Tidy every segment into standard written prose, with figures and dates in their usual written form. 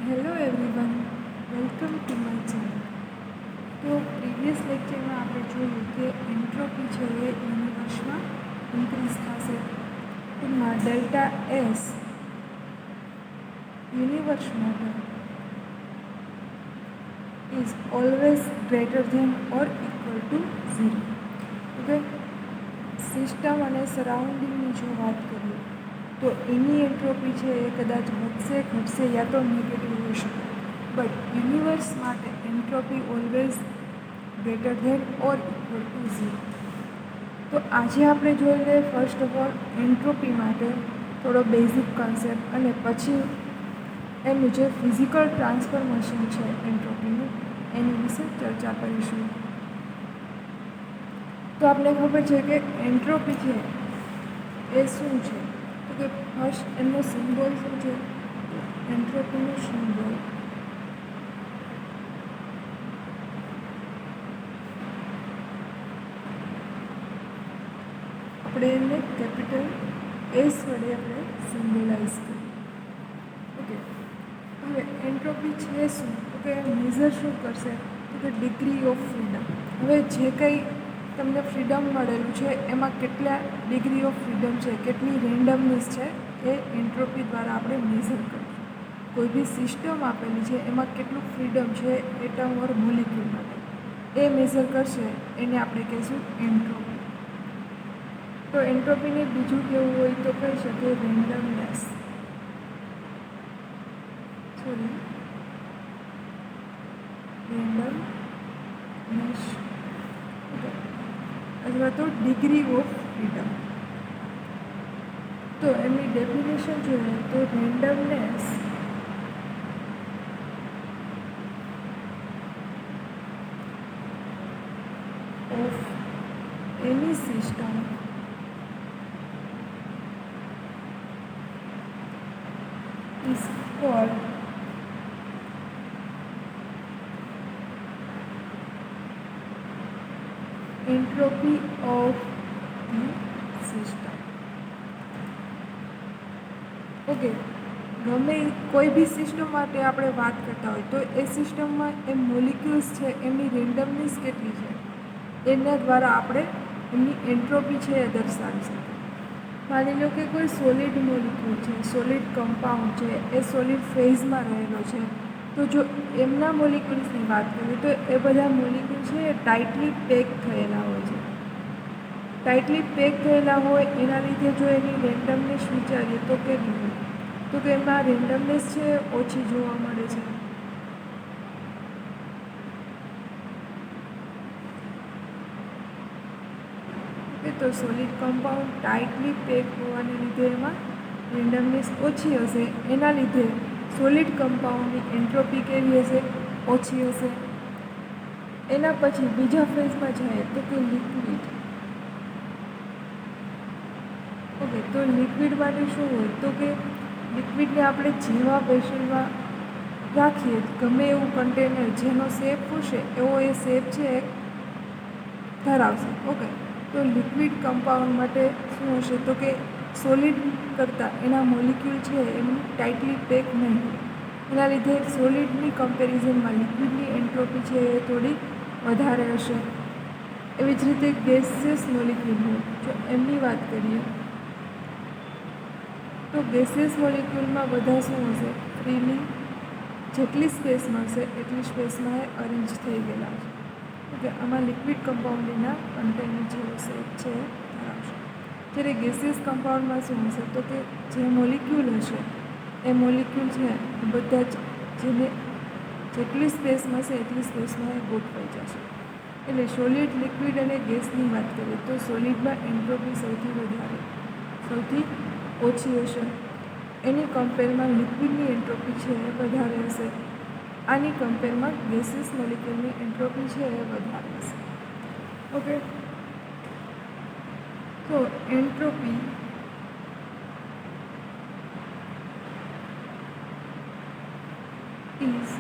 Hello everyone, welcome to my channel. તો previous લેક્ચરમાં આપણે જોયું કે એન્ટ્રોપી છે એ યુનિવર્સમાં ઇન્ક્રીઝ થશે. એમાં ડેલ્ટા એસ યુનિવર્સ માટે is always greater than or equal to 0. Okay, system અને સરાઉન્ડિંગની જો વાત કરીએ તો એની એન્ટ્રોપી છે એ કદાચ વધશે, ઘટશે યા તો નેગેટિવ હોઈ શકે. બટ યુનિવર્સ માટે entropy always greater than or equal to 0. તો આજે આપણે જોઈ લઈએ ફર્સ્ટ ઓફ ઓલ એન્ટ્રોપી માટે થોડો બેઝિક કોન્સેપ્ટ, અને પછી એનું જે ફિઝિકલ ટ્રાન્સફોર્મેશન છે એન્ટ્રોપીનું એની વિશે ચર્ચા કરીશું. તો આપણે ખબર છે કે એન્ટ્રોપી છે એ શું છે, તો કે ફર્સ્ટ એનો સિમ્બોલ શું છે. એન્ટ્રોપીનો સિમ્બોલ આપણે એને કેપિટલ એસ વડે આપણે સિમ્બોલાઇઝ કરીએ. ઓકે, હવે એન્ટ્રોપી છે શું, તો કે મેઝર શું કરશે, તો કે ડિગ્રી ઓફ ફ્રીડમ. હવે જે કંઈ તમને ફ્રીડમ મળેલું છે એમાં કેટલા ડિગ્રી ઓફ ફ્રીડમ છે, કેટલી રેન્ડમનેસ છે, એ એન્ટ્રોપી દ્વારા આપણે મેઝર કરીશું. કોઈ બી સિસ્ટમ આપેલી છે એમાં કેટલું ફ્રીડમ છે એટમ ઓર મોલિક્યુલ માટે, એ મેઝર કરશે, એને આપણે કહીશું એન્ટ્રોપી. તો એન્ટ્રોપીને બીજું કેવું હોય તો કહી શકીએ રેન્ડમનેસ. રેન્ડમનેસ અથવા તો ડિગ્રી ઓફ ફ્રીડમ. તો એમની ડેફિનેશન જોઈએ તો randomness of any system is called entropy of the system. Okay, ગમે કોઈ બી સિસ્ટમ માટે આપણે વાત કરતા હોય તો એ સિસ્ટમમાં એ મોલિક્યુલ્સ છે એમની રેન્ડમનેસ કેટલી છે એના દ્વારા આપણે એમની એન્ટ્રોપી છે એ દર્શાવી શકીએ. માની લો કે કોઈ સોલિડ મોલિક્યુલ છે, સોલિડ કમ્પાઉન્ડ છે, એ સોલિડ ફેઝમાં રહેલો છે. તો જો એમના મોલિક્યુલ્સની વાત કરીએ તો એ બધા મોલિક્યુલ છે એ ટાઇટલી પેક થયેલા હોય છે. ટાઇટલી પેક થયેલા હોય એના લીધે જો એની રેન્ડમનેસ વિચારીએ તો કેવી હોય, તો કે એમાં રેન્ડમનેસ છે ઓછી જોવા મળે છે. તો સોલિડ કમ્પાઉન્ડ ટાઇટલી પેક હોવાને લીધે એમાં રેન્ડમનેસ ઓછી હશે. એના લીધે સોલિડ કમ્પાઉન્ડની એન્ટ્રોપી કેવી હશે, ઓછી હશે. એના પછી બીજા ફેઝમાં જાય તો કે લિક્વિડ. ઓકે, તો લિક્વિડ માટે શું હોય, તો કે લિક્વિડને આપણે જેવા વેસલમાં રાખીએ, ગમે એવું કન્ટેનર જેનો શેપ હશે એવો એ શેપ છે ધરાવશે. ઓકે, તો લિક્વિડ કમ્પાઉન્ડ માટે શું હશે, તો કે સોલિડ કરતાં એના મોલિક્યુલ છે એમની ટાઇટલી પેક નહીં હોય. એના લીધે સોલિડની કમ્પેરિઝનમાં લિક્વિડની એન્ટ્રોપી છે એ થોડી વધારે હશે. એવી જ રીતે ગેસિયસ મોલિક્યુલ હોય, જો એમની વાત કરીએ તો ગેસિયસ મોલિક્યુલમાં બધા શું હશે, ફ્રીલી જેટલી સ્પેસ મળશે એટલી સ્પેસમાં એ અરેન્જ થઈ ગયેલા છે. ઓકે, આમાં લિક્વિડ કમ્પાઉન્ડના કન્ટેનર જેવો શેપ છે ધરાવશે. જ્યારે ગેસિયસ કમ્પાઉન્ડમાં શું હશે, તો કે જે મોલિક્યુલ હશે એ મોલિક્યુલ છે એ બધા જ જેને જેટલી સ્પેસ મળશે એટલી સ્પેસમાં એ ગોઠવાઈ જશે. એટલે સોલિડ, લિક્વિડ અને ગેસની વાત કરીએ તો સોલિડમાં એન્ટ્રોપી સૌથી ઓછી હશે. એની કમ્પેરમાં લિક્વિડની એન્ટ્રોપી છે એ વધારે હશે. આની કમ્પેરમાં ગેસિયસ મોલિક્યુલની એન્ટ્રોપી છે એ વધારે હશે. ઓકે, તો entropy is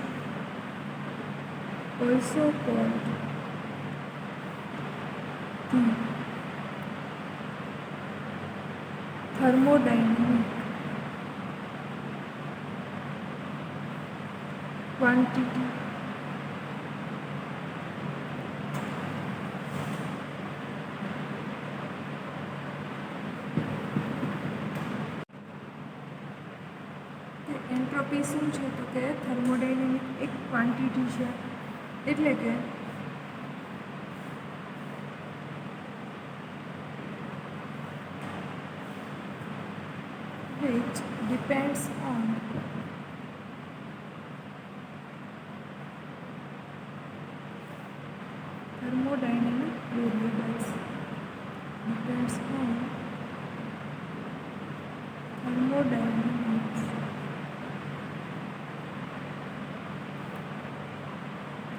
also called the thermodynamic quantity entropy શું છે તો કે થર્મોડાયનેમિક એક ક્વોન્ટિટી છે, એટલે કે which depends on thermodynamic variables, depends on thermodynamics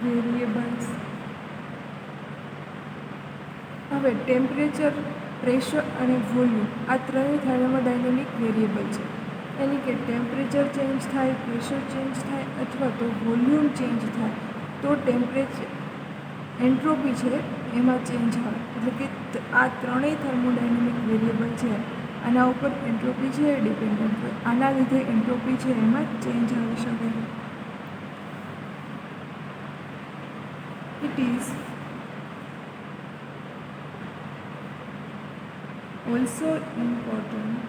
variables. હવે ટેમ્પરેચર, પ્રેશર અને વોલ્યુમ આ ત્રણેય થર્મોડાયનેમિક વેરિયેબલ છે. એની કે ટેમ્પરેચર ચેન્જ થાય, પ્રેશર ચેન્જ થાય અથવા તો વોલ્યુમ ચેન્જ થાય તો ટેમ્પરેચર એન્ટ્રોપી છે એમાં ચેન્જ આવે. એટલે કે આ ત્રણેય થર્મોડાયનેમિક વેરિયેબલ છે, આના ઉપર એન્ટ્રોપી છે એ ડિપેન્ડન્ટ હોય. આના લીધે એન્ટ્રોપી છે એમાં ચેન્જ આવી શકે. It is also important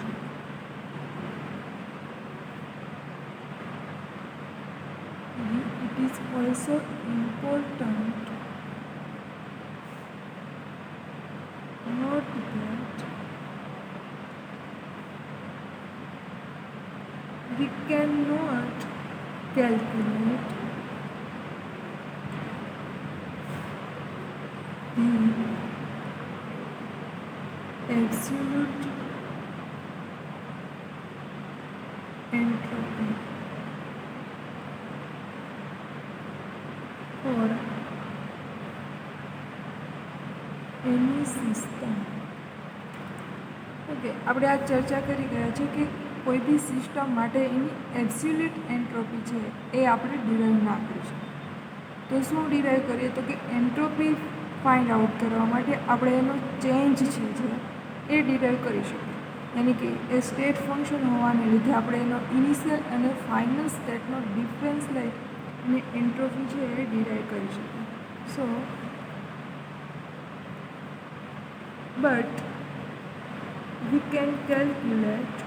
it is also important note that we cannot calculate the absolute entropy for any system. Okay, આપણે આ ચર્ચા કરી ગયા છે કે કોઈ બી સિસ્ટમ માટે એની એબ્સોલ્યુટ એન્ટ્રોપી છે એ આપણે ડિરાઈવ ના કરી શકીએ. તો શું ડિરાઈવ કરીએ તો કે એન્ટ્રોપી ફાઇન્ડ આઉટ કરવા માટે આપણે એનો ચેન્જ છે જે એ ડિરાઈવ કરી શકીએ. યાની કે એ સ્ટેટ ફંક્શન હોવાને લીધે આપણે એનો ઇનિશિયલ અને ફાઇનલ સ્ટેટનો ડિફરન્સ લઈ અને એન્ટ્રોપી છે એ ડિરાઈવ કરી શકીએ. So but we can calculate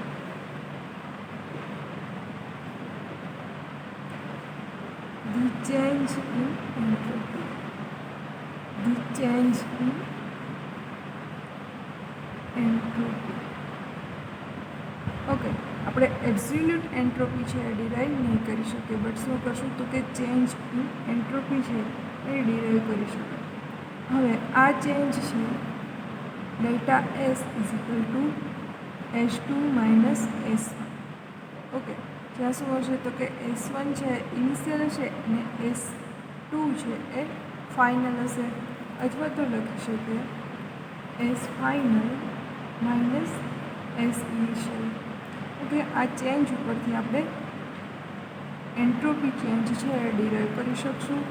the change in entropy. The change in entropy. Okay, આપણે એબ્સોલ્યુટ એન્ટ્રોપી છે એ ડિરાઈવ નહીં કરી શકીએ, બટ શું કરશું તો કે ચેન્જ ઇન એન્ટ્રોપી છે એ ડિરાઈવ કરી શકીએ. હવે આ ચેન્જ છે delta S is equal two S2 minus S1. Okay, જ્યાં શું હશે તો કે S1 છે ઇનિશિયલ હશે અને S2 છે એ ફાઇનલ હશે, અથવા તો લખી શકીએ S final minus S initial. Okay, આ ચેન્જ ઉપરથી આપણે એન્ટ્રોપી ચેન્જ છે એ ડિરાઈવ કરી શકશું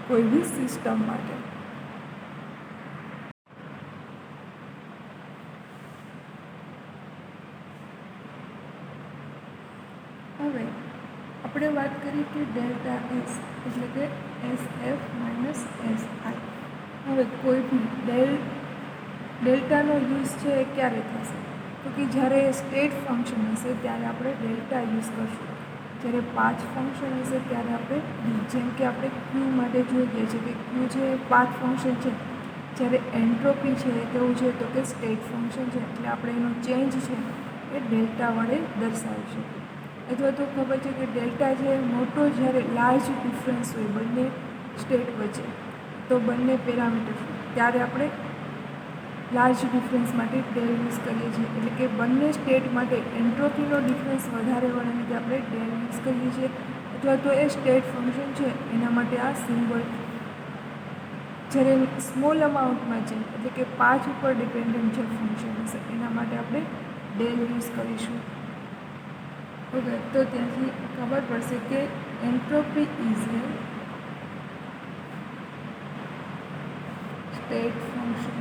કોઈ બી સિસ્ટમ માટે. હવે આપણે વાત કરી કે ડેલ્ટા એસ એટલે કે SF માઇનસ SI. હવે કોઈ બી ડેલ્ટાનો યુઝ છે એ ક્યારે થશે તો કે જ્યારે સ્ટેટ ફંક્શન હશે ત્યારે આપણે ડેલ્ટા યુઝ કરશું. જ્યારે પાથ ફંક્શન હશે ત્યારે આપણે ડી, જેમ કે આપણે ક્યુ માટે જોઈએ છીએ કે ક્યુ છે એ પાથ ફંક્શન છે. જ્યારે એન્ટ્રોપી છે એ કેવું છે તો કે સ્ટેટ ફંક્શન છે, એટલે આપણે એનો ચેન્જ છે એ ડેલ્ટા વડે દર્શાવી શકીએ. અથવા તો ખબર છે કે ડેલ્ટા છે મોટો જ્યારે લાર્જ ડિફરન્સ હોય બંને સ્ટેટ વચ્ચે, તો બંને પેરામીટર ત્યારે આપણે લાર્જ ડિફરન્સ માટે ડેલ યુઝ કરીએ છીએ. એટલે કે બંને સ્ટેટ માટે એન્ટ્રોપીનો ડિફરન્સ વધારે હોવાને લીધે આપણે ડેલ યુઝ કરીએ છીએ. અથવા તો એ સ્ટેટ ફંક્શન છે એના માટે આ સિમ્બોલ. જ્યારે સ્મોલ અમાઉન્ટમાં છે એટલે કે પાથ ઉપર ડિપેન્ડન્ટ જે ફંક્શન હશે એના માટે આપણે ડેલ યુઝ કરીશું. ઓકે, તો ત્યાંથી ખબર પડશે કે entropy is A state function.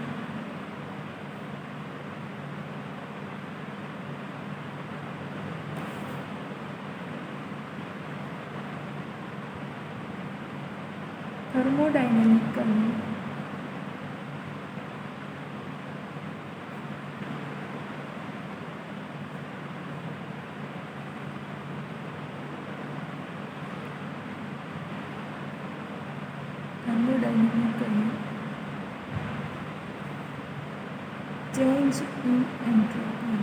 thermodynamically change in entropy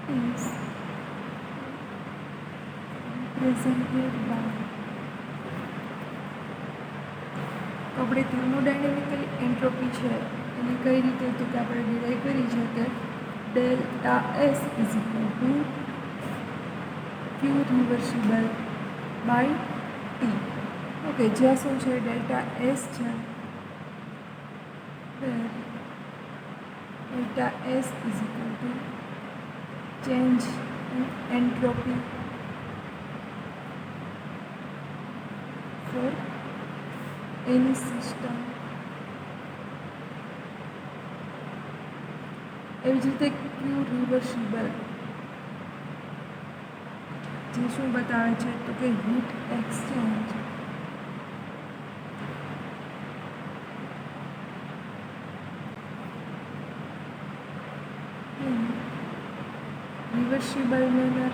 is represented by આપણે થર્મોડાયનેમિકલ એન્ટ્રોપી છે એને કઈ રીતે તો કે આપણે ડિરાઈવ કરી છે કે delta S is equal to Q reversible by T. Okay, જ્યાં શું છે ડેલ્ટા એસ છે, delta S is equal to change in entropy for any system. એવી જ રીતે ક્યુ રિવર્સિબલ જે શું બતાવે છે તો કે heat exchange reversible manner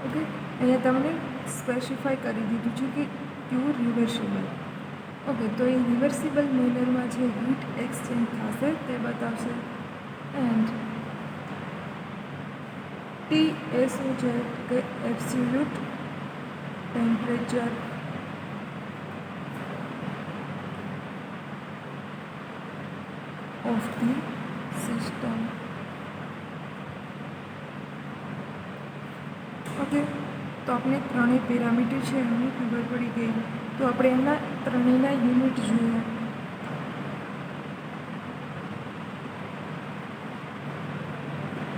okay. અહીંયા તમને સ્પેસિફાઈ કરી દીધું છે કે ક્યુ રિવર્સિબલ. ઓકે, તો એ રિવર્સિબલ મેનરમાં જે હીટ એક્સચેન્જ થશે તે બતાવશે. એન્ડ ટી એ શું છે કે absolute temperature of the system. Okay, તો આપણે ત્રણેય પેરામીટર છે એની ખબર પડી ગઈ. તો આપણે એમના ત્રણેયના યુનિટ જોઈએ.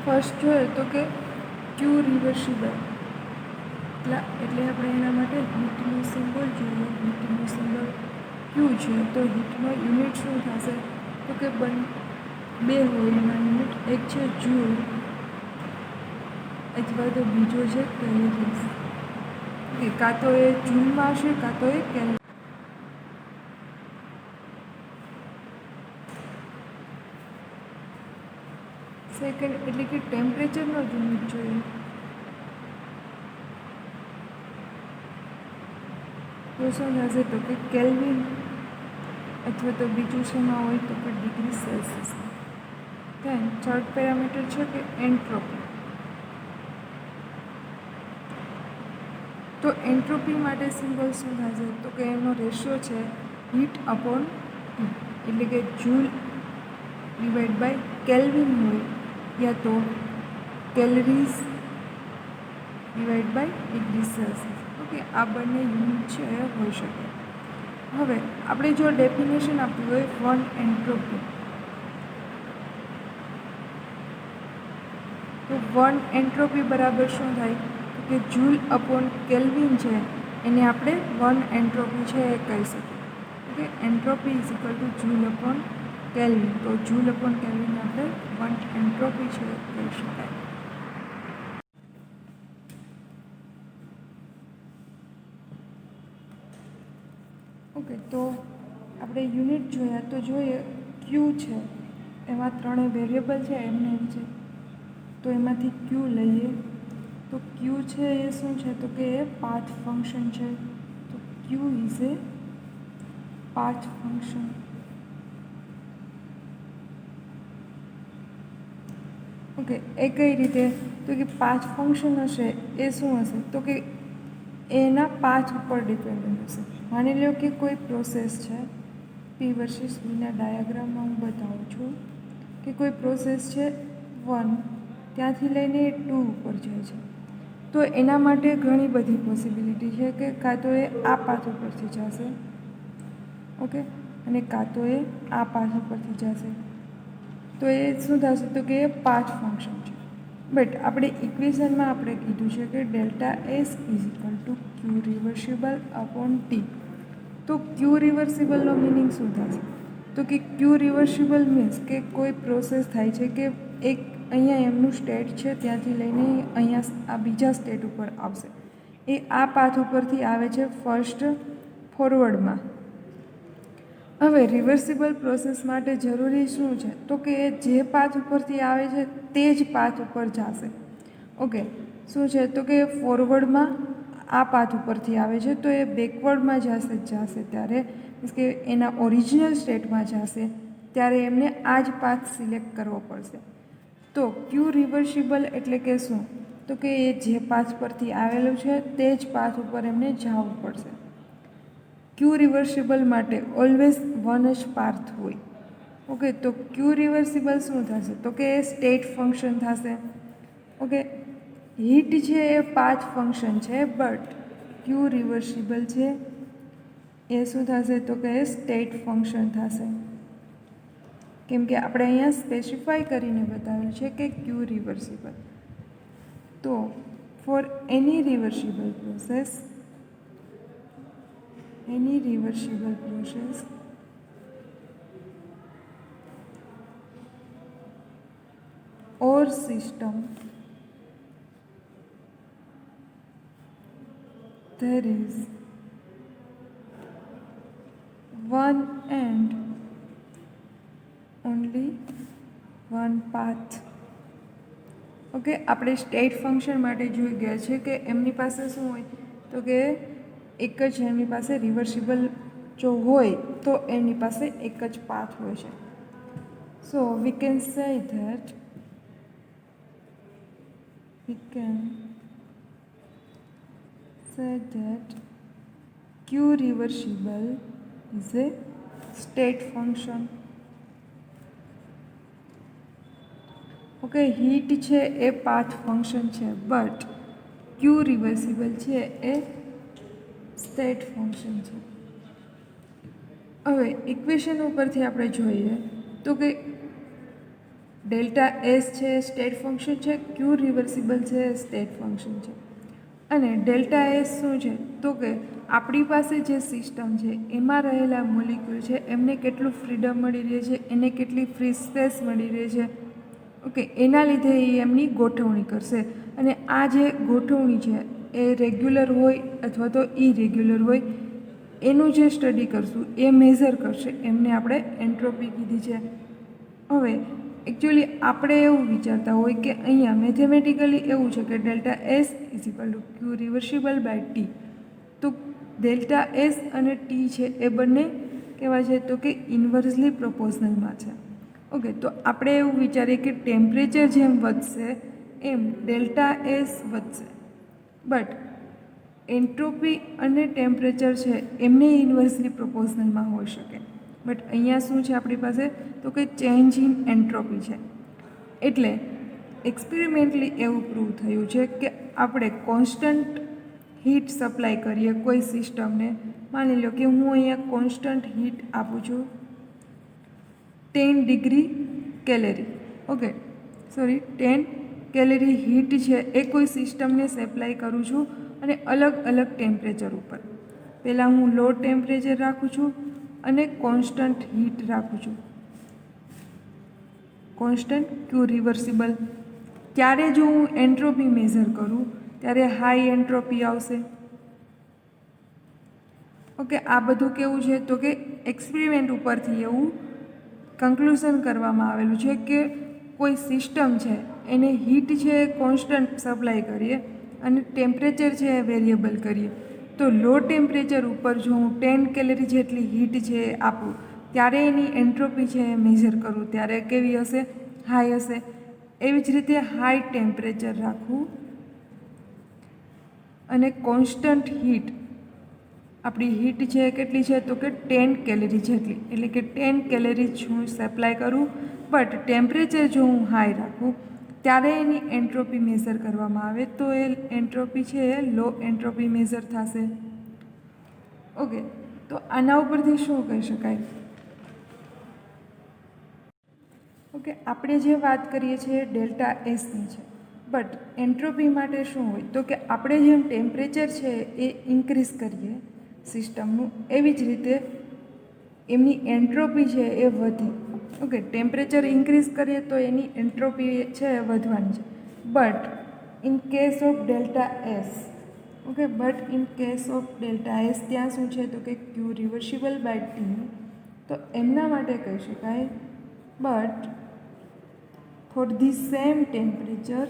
ફર્સ્ટ જોઈએ તો કે ક્યુ રિવર્સિબલ એટલે આપણે એના માટે હીટનું સિમ્બોલ જોઈએ. હીટનું સિમ્બોલ ક્યુ છે તો હીટનો યુનિટ શું થશે તો કે બે હોય એના યુનિટ. એક છે જૂલ અથવા તો બીજો છે કેલરીઝ. કે કાં તો એ જૂલમાં હશે કાં તો એ કેલરી. સેકન્ડ એટલે કે ટેમ્પરેચરનો યુનિટ જોઈએ. તો શું થશે તો કે કેલ્વિન અથવા તો બીજું શેમાં હોય તો કે degree Celsius. Than third parameter છે કે એન્ટ્રોપી. તો એન્ટ્રોપી માટે સિમ્બોલ શું થશે તો કે એનો રેશિયો છે હીટ અપોન ટી. એટલે કે જૂલ ડિવાઈડ બાય કેલ્વિન હોય યા તો calories divide by degree Celsius. Okay, આ બંને યુનિટ છે એ હોઈ શકે. હવે આપણે જો ડેફિનેશન આપ્યું હોય વન એન્ટ્રોપી, તો વન એન્ટ્રોપી બરાબર શું થાય તો કે જૂલ અપોન કેલ્વિન છે એને આપણે વન એન્ટ્રોપી છે એ કહી શકીએ. Okay, entropy is equal two joule upon kelvin. તો જૂલ અપોન કેલ્વિન આપણે વન એન્ટ્રોપી છે કહી શકાય. ઓકે, તો આપણે યુનિટ જોયા તો જોઈએ ક્યુ છે એમાં ત્રણેય વેરિયેબલ છે એમને એમ છે. તો એમાંથી ક્યુ લઈએ તો ક્યુ છે એ શું છે તો કે એ પાથ ફંક્શન છે. તો Q is a path function. Okay, એ કઈ રીતે તો કે પાથ ફંક્શન હશે એ શું હશે તો કે એના પાથ ઉપર ડિપેન્ડન્ટ હશે. માની લો કે કોઈ પ્રોસેસ છે, પી વર્સિસ વીના ડાયાગ્રામમાં હું બતાવું છું કે કોઈ પ્રોસેસ છે 1 ત્યાંથી લઈને 2 ઉપર જાય છે. તો એના માટે ઘણી બધી પોસિબિલિટી છે કે કાં તો એ આ પાથ ઉપરથી જશે, ઓકે, અને કાં તો એ આ પાથ ઉપરથી જશે. તો એ શું થશે તો કે એ પાથ ફંક્શન છે. બટ આપણે ઇક્વેશનમાં આપણે કીધું છે કે delta S is equal to Q reversible upon T. તો ક્યુ રિવર્સિબલનો મિનિંગ શું થશે તો કે ક્યુ રિવર્સિબલ મીન્સ કે કોઈ પ્રોસેસ થાય છે કે એક અહીંયા એમનું સ્ટેટ છે ત્યાંથી લઈને અહીંયા આ બીજા સ્ટેટ ઉપર આવશે, એ આ પાથ ઉપરથી આવે છે ફર્સ્ટ ફોરવર્ડમાં. હવે રિવર્સિબલ પ્રોસેસ માટે જરૂરી શું છે તો કે એ જે પાથ ઉપરથી આવે છે તે જ પાથ ઉપર જશે. ઓકે, શું છે તો કે ફોરવર્ડમાં આ પાથ ઉપરથી આવે છે તો એ બેકવર્ડમાં જશે ત્યારે મીન્સ કે એના ઓરિજિનલ સ્ટેટમાં જશે ત્યારે એમને આ જ પાથ સિલેક્ટ કરવો પડશે. તો ક્યુ રિવર્સિબલ એટલે કે શું તો કે એ જે પાથ પરથી આવેલું છે તે જ પાથ ઉપર એમને જવું પડશે. ક્યુ રિવર્સિબલ માટે ઓલવેઝ વન જ પાથ હોય. ઓકે, તો ક્યુ રિવર્સિબલ શું થશે તો કે એ સ્ટેટ ફંક્શન થશે. ઓકે, હીટ છે એ પાથ ફંક્શન છે બટ ક્યુ રિવર્સિબલ છે એ શું થશે તો કે એ સ્ટેટ ફંક્શન થશે. કેમ કે આપણે અહીંયા સ્પેસિફાઈ કરીને બતાવ્યું છે કે ક્યુ રિવર્સિબલ. તો for any reversible process or system there is one and only one path. Okay, આપણે સ્ટેટ ફંક્શન માટે જોઈ ગયા છે કે એમની પાસે શું હોય તો કે એક જ એમની પાસે રિવર્સિબલ જો હોય તો એમની પાસે એક જ પાથ હોય છે. So we can say that Q reversible is a state function. Okay, heat છે એ પાથ ફંક્શન છે બટ ક્યુ રિવર્સિબલ છે એ સ્ટેટ ફંક્શન છે. હવે ઇક્વેશન ઉપરથી આપણે જોઈએ તો કે ડેલ્ટા એસ છે સ્ટેટ ફંક્શન છે, ક્યુ રિવર્સિબલ છે સ્ટેટ ફંક્શન છે. અને ડેલ્ટા એસ શું છે તો કે આપણી પાસે જે સિસ્ટમ છે એમાં રહેલા મોલિક્યુલ છે એમને કેટલું ફ્રીડમ મળી રહે છે, એને કેટલી ફ્રી સ્પેસ મળી રહે છે. ઓકે, એના લીધે એ એમની ગોઠવણી કરશે અને આ જે ગોઠવણી છે એ રેગ્યુલર હોય અથવા તો ઇરેગ્યુલર હોય એનું જે સ્ટડી કરશું એ મેઝર કરશે, એમને આપણે એન્ટ્રોપી કીધી છે. હવે એકચ્યુઅલી આપણે એવું વિચારતા હોય કે અહીંયા મેથેમેટિકલી એવું છે કે delta S is equal to Q reversible by T. તો ડેલ્ટા એસ અને ટી છે એ બંને કેવા છે તો કે ઇન્વર્સલી પ્રોપોર્શનલમાં છે. ઓકે, તો આપણે એવું વિચારીએ કે ટેમ્પરેચર જેમ વધશે એમ ડેલ્ટા એસ વધશે બટ એન્ટ્રોપી અને ટેમ્પરેચર છે એમને ઇન્વર્સલી પ્રોપોર્શનલમાં હોઈ શકે. બટ અહીંયા શું છે આપણી પાસે તો કે ચેન્જ ઇન એન્ટ્રોપી છે. એટલે એક્સપેરિમેન્ટલી એવું પ્રૂવ થયું છે કે આપણે કોન્સ્ટન્ટ હીટ સપ્લાય કરીએ કોઈ સિસ્ટમને, માની લો કે હું અહીંયા કોન્સ્ટન્ટ હીટ આપું છું 10 degree calorie. Okay, 10 calorie heat છે એ કોઈ સિસ્ટમને સપ્લાય કરું છું અને અલગ અલગ ટેમ્પરેચર ઉપર. પહેલાં હું લો ટેમ્પરેચર રાખું છું અને કોન્સ્ટન્ટ હીટ રાખું છું, કોન્સ્ટન્ટ ક્યુ રિવર્સિબલ. ત્યારે જો હું એન્ટ્રોપી મેઝર કરું ત્યારે હાઈ એન્ટ્રોપી આવશે. ઓકે, આ બધું કેવું છે તો કે એક્સપેરિમેન્ટ ઉપરથી એવું કન્ક્લુઝન કરવામાં આવેલું છે કે કોઈ સિસ્ટમ છે એને હીટ છે એ કોન્સ્ટન્ટ સપ્લાય કરીએ અને ટેમ્પરેચર છે એ વેરિયેબલ કરીએ તો લો ટેમ્પરેચર ઉપર જો હું 10 કેલરી જેટલી હીટ છે એ આપું ત્યારે એની એન્ટ્રોપી છે એ મેઝર કરું ત્યારે કેવી હશે, હાઈ હશે. એવી જ રીતે હાઈ ટેમ્પરેચર રાખવું અને કોન્સ્ટન્ટ હીટ, આપણી હીટ છે કેટલી છે તો કે 10 કેલરી જેટલી, એટલે કે 10 કેલરી જ હું સપ્લાય કરું બટ ટેમ્પરેચર જો હું હાઈ રાખું ત્યારે એની એન્ટ્રોપી મેઝર કરવામાં આવે તો એ એન્ટ્રોપી છે એ લો એન્ટ્રોપી મેઝર થશે. ઓકે, તો આના ઉપરથી શું કહી શકાય? ઓકે, આપણે જે વાત કરીએ છીએ ડેલ્ટા એસની છે બટ એન્ટ્રોપી માટે શું હોય તો કે આપણે જેમ ટેમ્પરેચર છે એ ઇન્ક્રીઝ કરીએ સિસ્ટમનું એવી જ રીતે એમની એન્ટ્રોપી છે એ વધે. ઓકે, ટેમ્પરેચર ઇન્ક્રીઝ કરીએ તો એની એન્ટ્રોપી છે એ વધવાની છે. But in case of delta S, okay, but in case of delta S ત્યાં શું છે તો કે ક્યુ રિવર્સિબલ બાય ટી, તો એમના માટે કહી શકાય but for the same temperature,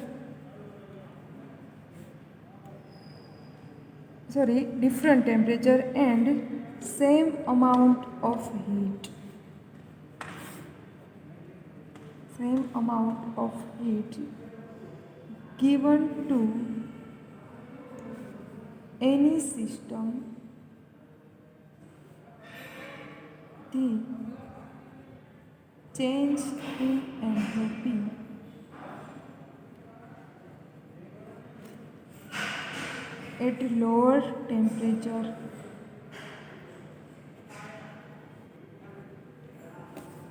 different temperature and same amount of heat, given to any system, the change in entropy at lower temperature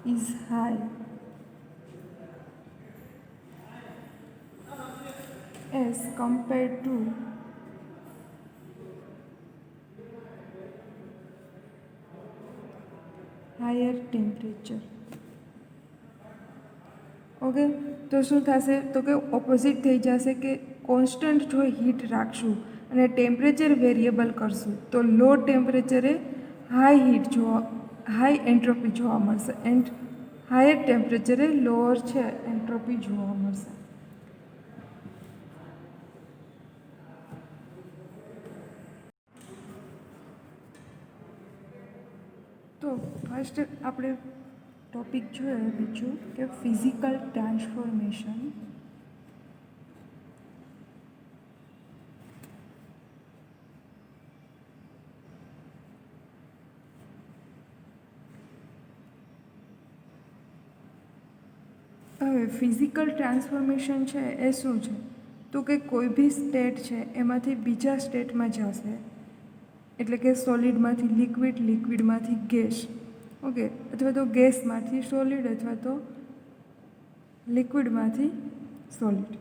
is high as compared to higher temperature. Okay, તો શું થશે તો કે opposite થઈ જશે કે constant જો heat રાખશું અને ટેમ્પરેચર વેરિયેબલ કરશું તો લો ટેમ્પરેચરે હાઈ એન્ટ્રોપી જોવા મળશે એન્ડ હાયર ટેમ્પરેચરે લોઅર છે એન્ટ્રોપી જોવા મળશે. તો ફર્સ્ટ આપણે ટોપિક જોઈએ બીજું કે ફિઝિકલ ટ્રાન્સફોર્મેશન. હવે ફિઝિકલ ટ્રાન્સફોર્મેશન છે એ શું છે તો કે કોઈ બી સ્ટેટ છે એમાંથી બીજા સ્ટેટમાં જશે, એટલે કે સોલિડમાંથી લિક્વિડ, લિક્વિડમાંથી ગેસ, ઓકે, અથવા તો ગેસમાંથી સોલિડ અથવા તો લિક્વિડમાંથી સોલિડ.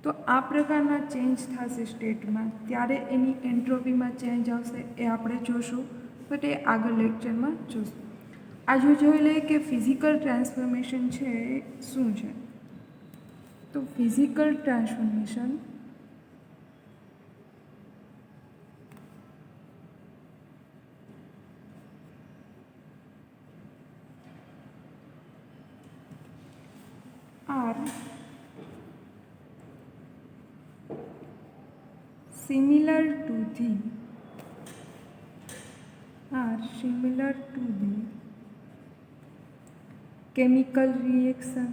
તો આ પ્રકારના ચેન્જ થશે સ્ટેટમાં ત્યારે એની એન્ટ્રોપીમાં ચેન્જ આવશે એ આપણે જોશું, બટ એ આગળ લેક્ચરમાં જોશું. આજે જોઈ લઈએ કે ફિઝિકલ ટ્રાન્સફોર્મેશન છે એ શું છે. તો physical transformation are similar to the chemical reaction,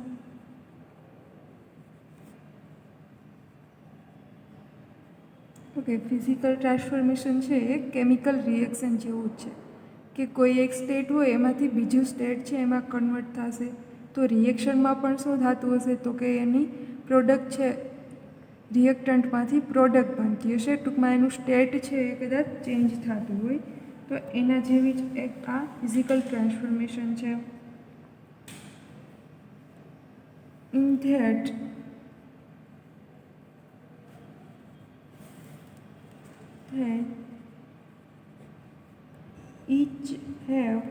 okay, physical transformation છે એ કેમિકલ રિએક્શન જેવું જ છે કે કોઈ એક સ્ટેટ હોય એમાંથી બીજું સ્ટેટ છે એમાં કન્વર્ટ થશે. તો રિએક્શનમાં પણ શું થતું હશે તો કે એની પ્રોડક્ટ છે રિએક્ટન્ટમાંથી પ્રોડક્ટ બનતી હશે, ટૂંકમાં એનું સ્ટેટ છે એ કદાચ ચેન્જ થતું હોય, તો એના જેવી જ એક આ ફિઝિકલ ટ્રાન્સફોર્મેશન છે. In that each have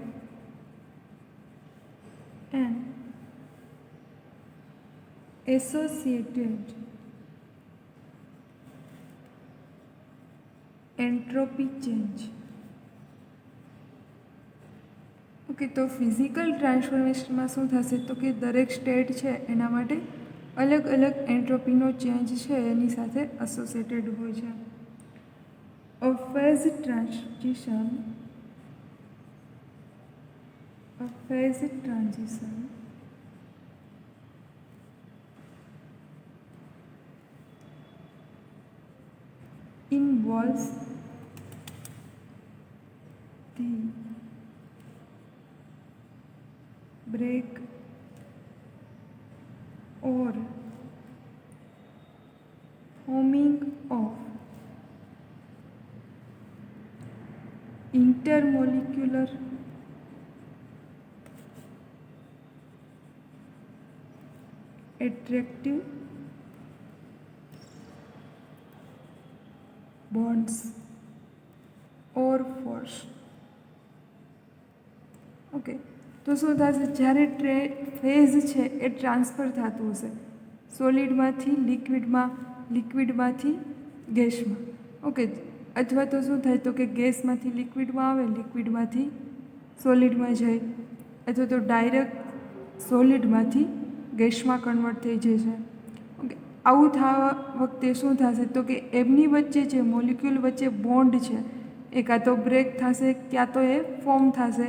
an associated entropy change. Okay, તો ફિઝિકલ ટ્રાન્સફોર્મેશનમાં શું થશે તો કે દરેક સ્ટેટ છે એના માટે અલગ અલગ એન્ટ્રોપીનો ચેન્જ છે એની સાથે એસોસિએટેડ હોય છે. A phase transition involves the break or forming of intermolecular attractive bonds or force. Okay, તો શું થશે? જ્યારે ફેઝ છે એ ટ્રાન્સફર થતું હશે સોલિડમાંથી લિક્વિડમાં, લિક્વિડમાંથી ગેસમાં. ઓકે, અથવા તો શું થાય તો કે ગેસમાંથી લિક્વિડમાં આવે, લિક્વિડમાંથી સોલિડમાં જાય, અથવા તો ડાયરેક્ટ સોલિડમાંથી ગેસમાં કન્વર્ટ થઈ જશે. ઓકે, આવું થવા વખતે શું થશે તો કે એમની વચ્ચે જે મોલિક્યુલ વચ્ચે બોન્ડ છે એ કાં તો બ્રેક થશે, ક્યાં તો એ ફોર્મ થશે.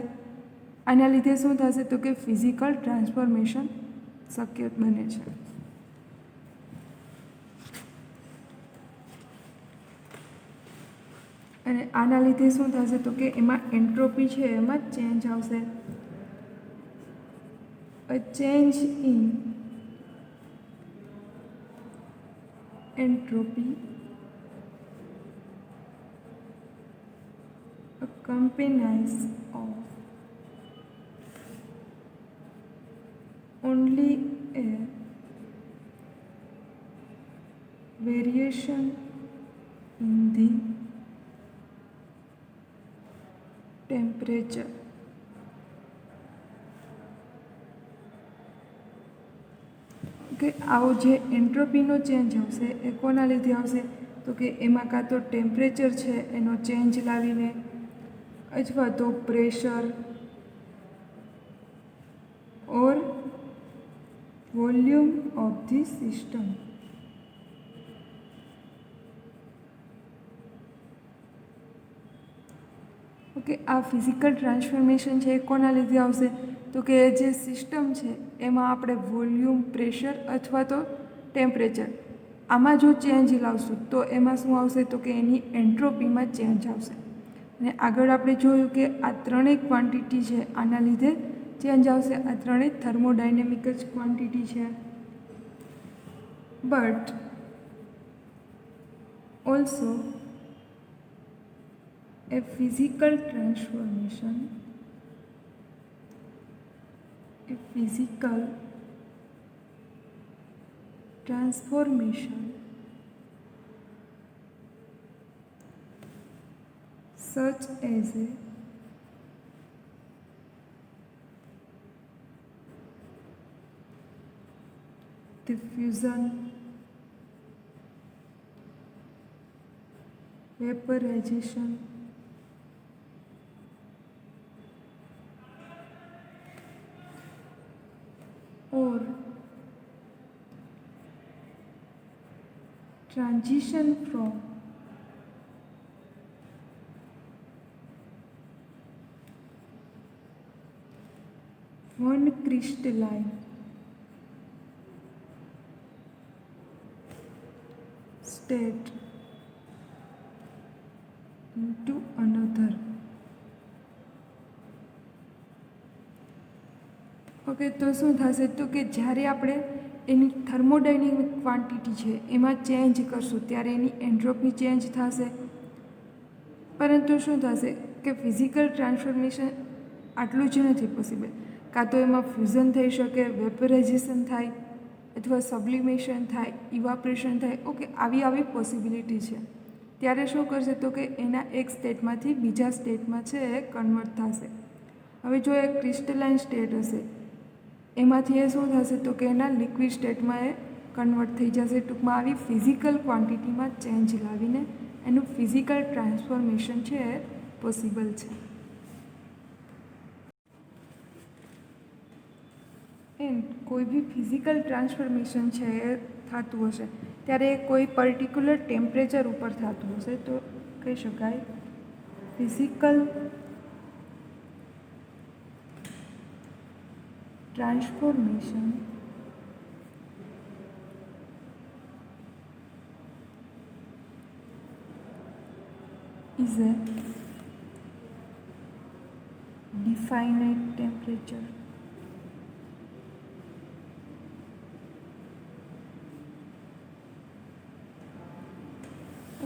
આના લીધે શું થશે તો કે ફિઝિકલ ટ્રાન્સફોર્મેશન શક્ય બને છે. અને આના લીધે શું થશે તો કે એમાં એન્ટ્રોપી છે એમાં ચેન્જ આવશે. A change in entropy accompanies of only a variation in the temperature. કે આવો જે એન્ટ્રોપીનો ચેન્જ આવશે એ કોના લીધે આવશે તો કે એમાં કાં તો ટેમ્પરેચર છે એનો ચેન્જ લાવીને, અથવા તો pressure or volume of the system. Okay, આ ફિઝિકલ ટ્રાન્સફોર્મેશન છે એ કોના લીધે આવશે તો કે જે સિસ્ટમ છે એમાં આપણે વોલ્યુમ, પ્રેશર અથવા તો ટેમ્પરેચર આમાં જો ચેન્જ લાવશું તો એમાં શું આવશે તો કે એની એન્ટ્રોપીમાં ચેન્જ આવશે. અને આગળ આપણે જોયું કે આ ત્રણેય ક્વોન્ટિટી છે આના લીધે ચેન્જ આવશે. આ ત્રણેય થર્મોડાયનેમિક જ ક્વોન્ટિટી છે. But also a physical transformation, a physical transformation such as a diffusion, vaporization, or transition from one crystalline state into another. Okay, તો શું થશે તો કે જ્યારે આપણે એની થર્મોડાયનેમિક ક્વોન્ટિટી છે એમાં ચેન્જ કરશું ત્યારે એની એન્ટ્રોપી ચેન્જ થશે. પરંતુ શું થશે કે ફિઝિકલ ટ્રાન્સફોર્મેશન આટલું જ નથી પોસિબલ. કાં તો એમાં ફ્યુઝન થઈ શકે, વેપરાઇઝેશન થાય, અથવા સબ્લિમેશન થાય, ઇવાપરેશન થાય. ઓકે, આવી પોસિબિલિટી છે. ત્યારે શું કરશે તો કે એના એક સ્ટેટમાંથી બીજા સ્ટેટમાં છે એ કન્વર્ટ થશે. હવે જો એ ક્રિસ્ટલાઇન સ્ટેટ હશે એમાંથી એ શું થશે તો કે એના લિક્વિડ સ્ટેટમાં એ કન્વર્ટ થઈ જશે. ટૂંકમાં આવી ફિઝિકલ ક્વોન્ટિટીમાં ચેન્જ લાવીને એનું ફિઝિકલ ટ્રાન્સફોર્મેશન છે એ પોસિબલ છે. એન્ડ કોઈ બી ફિઝિકલ ટ્રાન્સફોર્મેશન છે એ થતું હશે ત્યારે કોઈ પર્ટિક્યુલર ટેમ્પરેચર ઉપર થતું હશે તો કહી શકાય physical transformation is a definite temperature.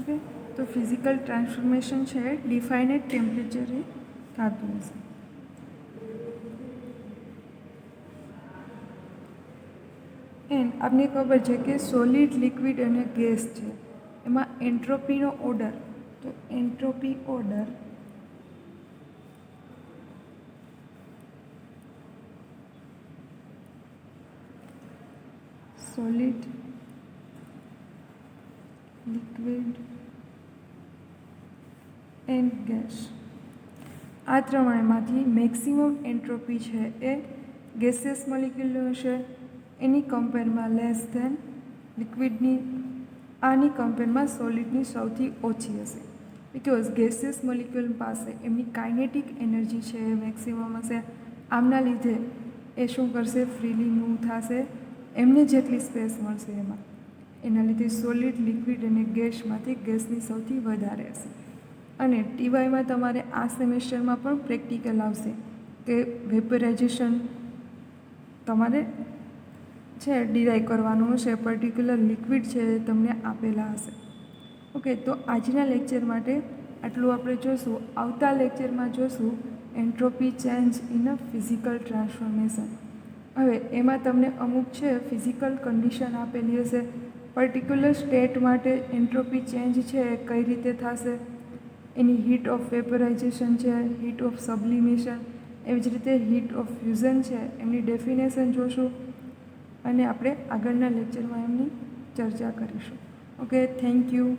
Okay, તો ફિઝિકલ ટ્રાન્સફોર્મેશન છે ડિફાઇનેટ ટેમ્પરેચરે થતું હશે. એન્ડ આપને ખબર છે કે સોલિડ, લિક્વિડ અને ગેસ છે એમાં એન્ટ્રોપીનો ઓર્ડર, તો entropy order solid, liquid and gas. આ ત્રણેયમાંથી મેક્સિમમ એન્ટ્રોપી છે એ ગેસિયસ મોલિક્યુલનો હશે, એની કમ્પેરમાં લેસ ધેન લિક્વિડની, આની કમ્પેરમાં સોલિડની સૌથી ઓછી હશે. બિકોઝ ગેસિયસ મોલિક્યુલ પાસે એમની કાઇનેટિક એનર્જી છે એ મેક્સિમમ હશે. આમના લીધે એ શું કરશે, ફ્રીલી મૂવ થશે, એમને જેટલી સ્પેસ મળશે એમાં. એના લીધે સોલિડ, લિક્વિડ અને ગેસમાંથી ગેસની સૌથી વધારે હશે. અને ટીવાયમાં તમારે આ સેમેસ્ટરમાં પણ પ્રેક્ટિકલ આવશે કે વેપરાઇઝેશન તમારે છે ડિરાઈવ કરવાનું હશે, પર્ટિક્યુલર લિક્વિડ છે એ તમને આપેલા હશે. ઓકે, તો આજના લેક્ચર માટે આટલું આપણે જોઈશું. આવતા લેક્ચરમાં જોઈશું entropy change in a physical transformation. હવે એમાં તમને અમુક છે ફિઝિકલ કન્ડિશન આપેલી હશે, પર્ટિક્યુલર સ્ટેટ માટે એન્ટ્રોપી ચેન્જ છે એ કઈ રીતે થશે, એની હીટ ઓફ વેપરાઇઝેશન છે, હીટ ઓફ સબ્લિમેશન, એવી જ રીતે હીટ ઓફ ફ્યુઝન છે, એમની ડેફિનેશન જોશું અને આપણે આગળના લેક્ચરમાં એમની ચર્ચા કરીશું. Okay, thank you.